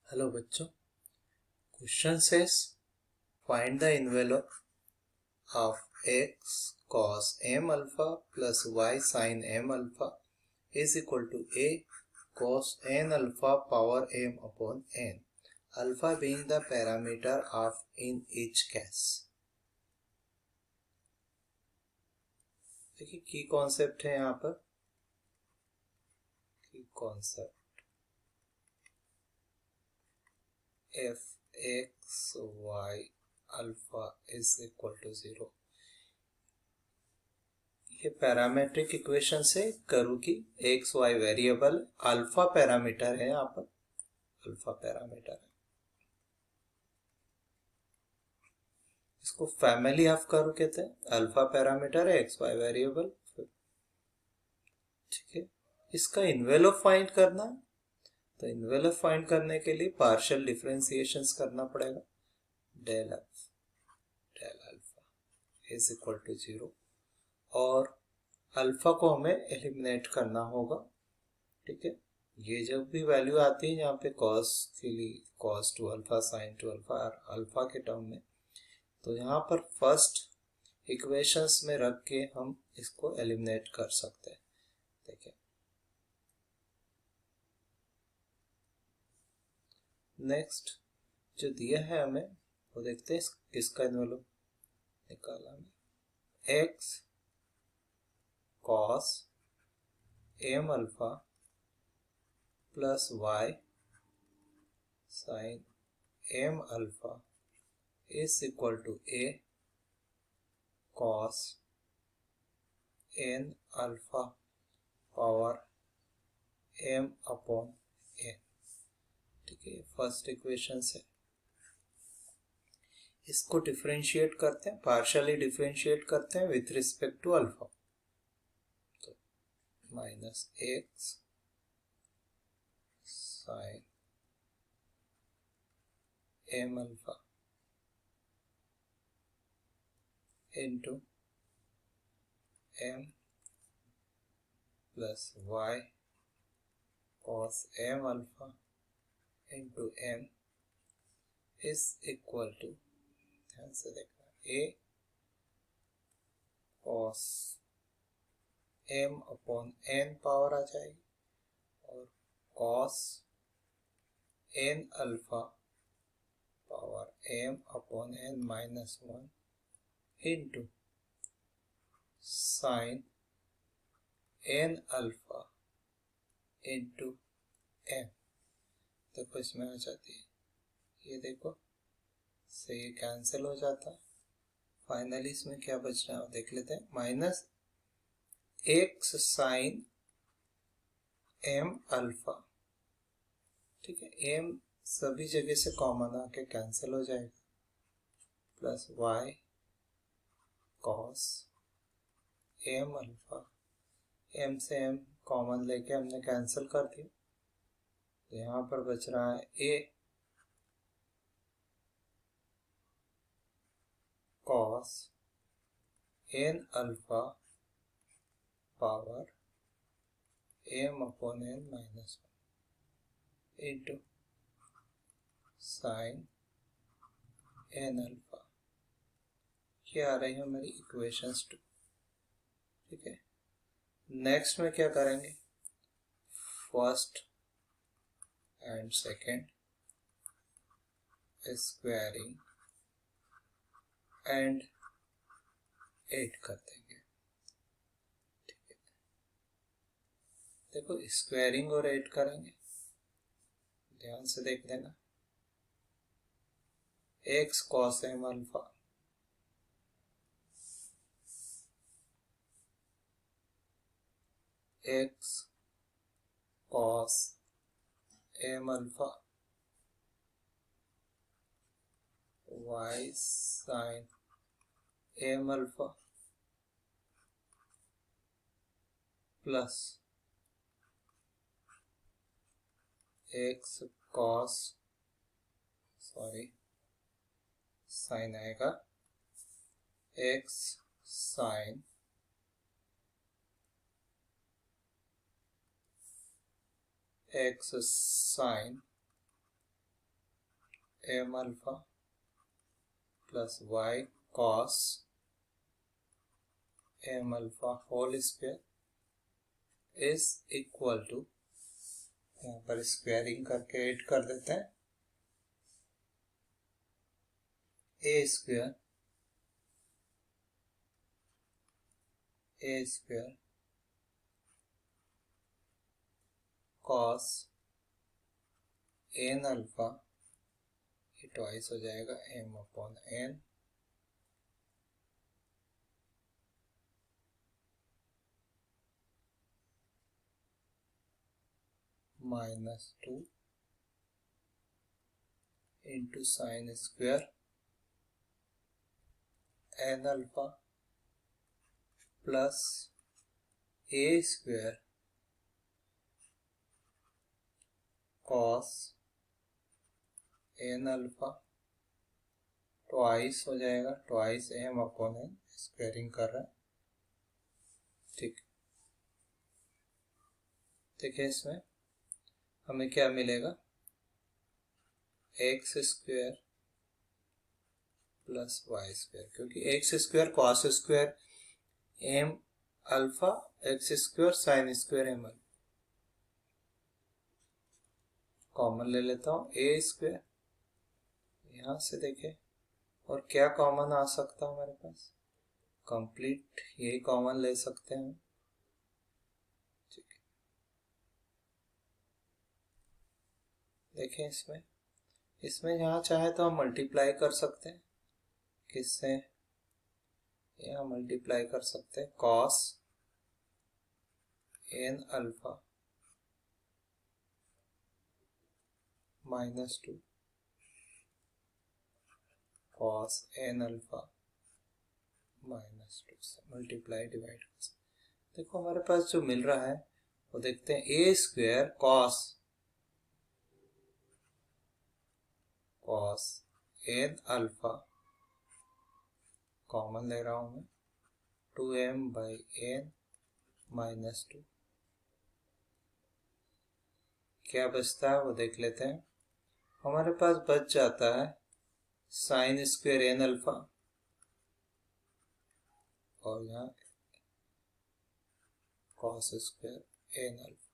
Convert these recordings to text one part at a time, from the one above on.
Hello बच्चों, question says find the envelope of x cos m alpha plus y sin m alpha is equal to a cos n alpha power m upon n, alpha being the parameter of in each case। देखिए की concept है यहाँ पर। की concept f x y alpha is equal to 0। ये parametric equation से करूँ कि x y variable alpha parameter है, यहाँ पर अल्फा पैरामीटर है। इसको फैमिली ऑफ कर्व कहते हैं। अल्फा पैरामीटर है, एक्स वाई वेरिएबल, ठीक है। इसका इन्वेलप फाइंड करना है, तो इन्वेलप फाइंड करने के लिए पार्शियल डिफरेंशिएशन करना पड़ेगा। Del alpha is equal to 0 और अल्फा को हमें एलिमिनेट करना होगा, ठीक है। ये जब भी वैल्यू आती है यहाँ पे कॉस के लिए, cos two alpha, sign to alpha और अल्फा के टर्म में, तो यहाँ पर फर्स्ट इक्वेशंस में रख के हम इसको एलिमिनेट कर सकते हैं। देखिए नेक्स्ट जो दिया है हमें वो देखते हैं, किसका इन्वेलप निकाला हमें। X cos m alpha plus y sign m alpha is equal to a cos n alpha power m upon n, ठीक है। फर्स्ट इक्वेशन से इसको डिफरेंशिएट करते हैं, पार्शियली डिफरेंशिएट करते हैं विथ रिस्पेक्ट टू अल्फा। तो minus x sign m alpha into m plus y cos m alpha into m is equal to, ध्यान से देखना, a cos m upon n power आ जाएगी और cos n alpha power m upon n minus 1 into sin n alpha into m. देखो इसमें आ जाती है, ये देखो से ये कैंसिल हो जाता है। फाइनली इसमें क्या बच रहा है देख लेते हैं, minus x sign m alpha, ठीक है। एम सभी जगह से कॉमन आके कैंसिल हो जाएगा, plus y cos m alpha, m से एम कॉमन लेके हमने कैंसिल कर दिया, तो यहाँ पर बच रहा है a cos n alpha power m upon n minus 1 into sin n alpha. ये आ रही है हमारी इक्वेशंस 2, ठीक है। नेक्स्ट में क्या करेंगे, first and second squaring and 8 कर देंगे, ठीक है। देखो स्क्वायरिंग और 8 करेंगे, ध्यान से देख लेना। X cos m alpha x cos m alpha y sign m alpha plus x cos, sin आएगा x sin x sin m alpha plus y cos m alpha whole square is equal to, यहाँ पर squaring करके add कर देते हैं, a square cos n alpha, ये twice हो जाएगा m upon n -2 into sin square n alpha plus a square cos n alpha twice हो जाएगा, twice m upon n, squaring कर रहा है। ठीक, देखिए इसमें हमें क्या मिलेगा, x square plus y square, क्योंकि x square cos square m alpha, x square sin square m alpha, common ले लेता हूं ए स्क्वायर, यहां से देखें, और क्या कॉमन आ सकता है हमारे पास, कंप्लीट यही कॉमन ले सकते हैं। ठीक, देखें इसमें यहाँ चाहे तो हम मल्टीप्लाई कर सकते हैं, किससे, यहाँ मल्टीप्लाई कर सकते हैं cos n alpha -2 cos n alpha -2 से मल्टीप्लाई डिवाइड कर सकते। देखो हमारे पास जो मिल रहा है वो देखते हैं, a square cos n alpha, common ले रहा हूं मैं, 2m/n -2, क्या बचता है वो देख लेते हैं। हमारे पास बच जाता है साइन स्क्वायर एन अल्फा, और यहाँ कॉस स्क्वायर एन अल्फा।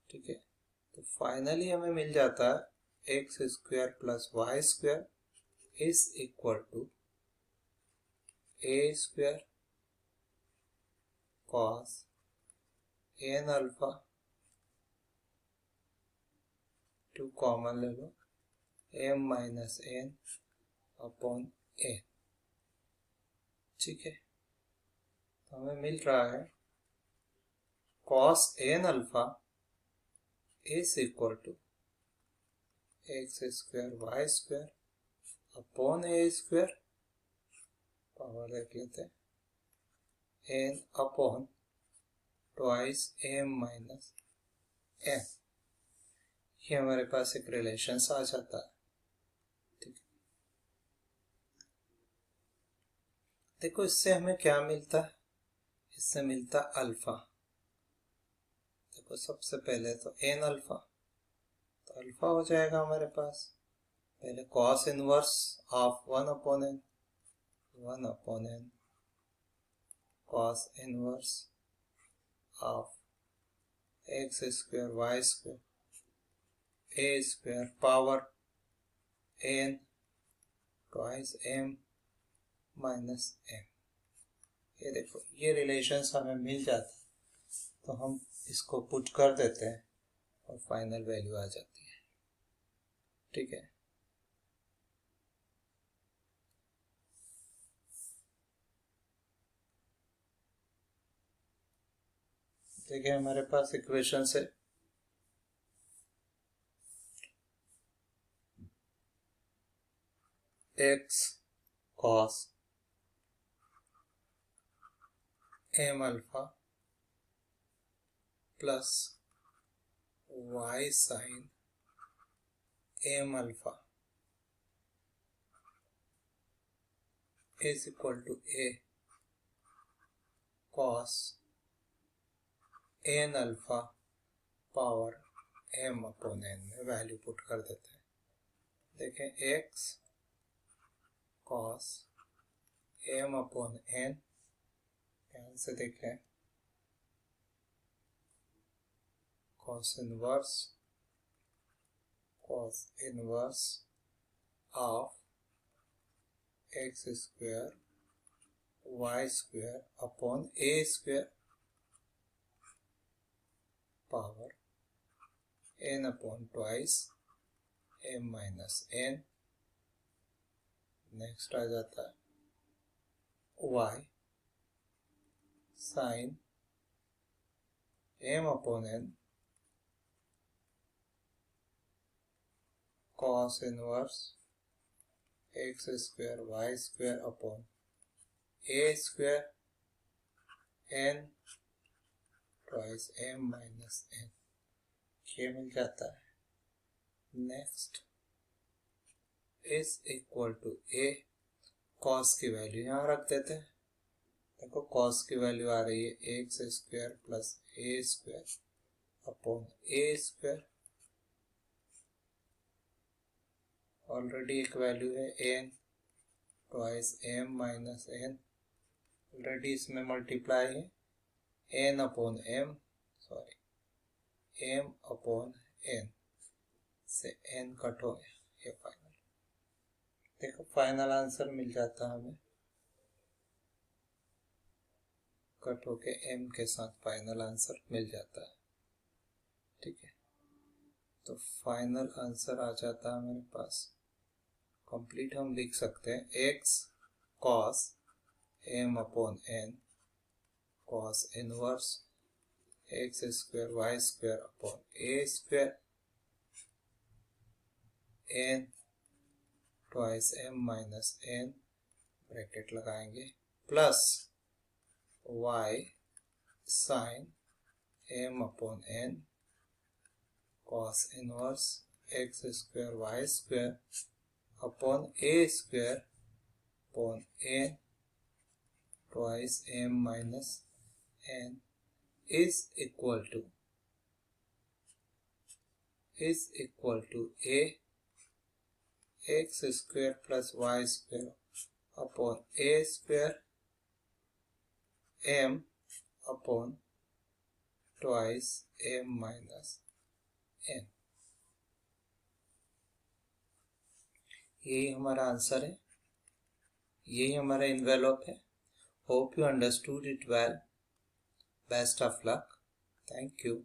ठीक है, तो फाइनली हमें मिल जाता है x square plus y square is equal to a square cos n alpha, 2 common ले लो, m minus n upon a। ठीक है, तो हमें मिल रहा है cos n alpha is equal to x square y square upon a square, power देख लेते हैं, n upon twice m minus n, ये हमारे पास एक रिलेशन आ जाता है। ठीक है, देखो इससे हमें क्या मिलता है, इससे मिलता अल्फा। देखो सबसे पहले तो n अल्फा, तो अल्फा हो जाएगा हमारे पास, पहले cos inverse of 1 upon n cos inverse of x square y square a square power n twice m minus m। ये देखो ये रिलेशंस हमें मिल जाता है, तो हम इसको पुट कर देते हैं और फाइनल वैल्यू आ जाती है। ठीक है, देखिए हमारे पास इक्वेशन है x cos m alpha plus y sign m alpha is equal to a cos n alpha power m upon n में वैल्यू पुट कर देते हैं। देखें x cos m upon n, ध्यान से देखें cos inverse of x square y square upon a square power n upon twice m minus n। Next आ जाता है y sin m upon n cos inverse x square y square upon a square n twice m minus n, ये मिल जाता है। Next is equal to a, cos की value यहाँ रख देते हैं। देखो cos की वैल्यू आ रही है x square plus a square upon a square, already एक वैल्यू है n twice m minus n, already इसमें मल्टीप्लाई है n upon m, m upon n से n कट हो गया, ये फाइनल। देखो फाइनल आंसर मिल जाता है हमें, कट होके m के साथ फाइनल आंसर मिल जाता है। ठीक है, तो फाइनल आंसर आ जाता है हमारे पास। कंप्लीट हम लिख सकते हैं x cos m upon n cos inverse x square y square upon a square n twice m minus n, bracket लगाएंगे, plus y sin m upon n cos inverse x square y square upon a square upon n twice m minus n is equal to a x square plus y square upon a square m upon twice m minus n। यही हमारा answer है, यही हमारा envelope है। Hope you understood it well. Best of luck, thank you.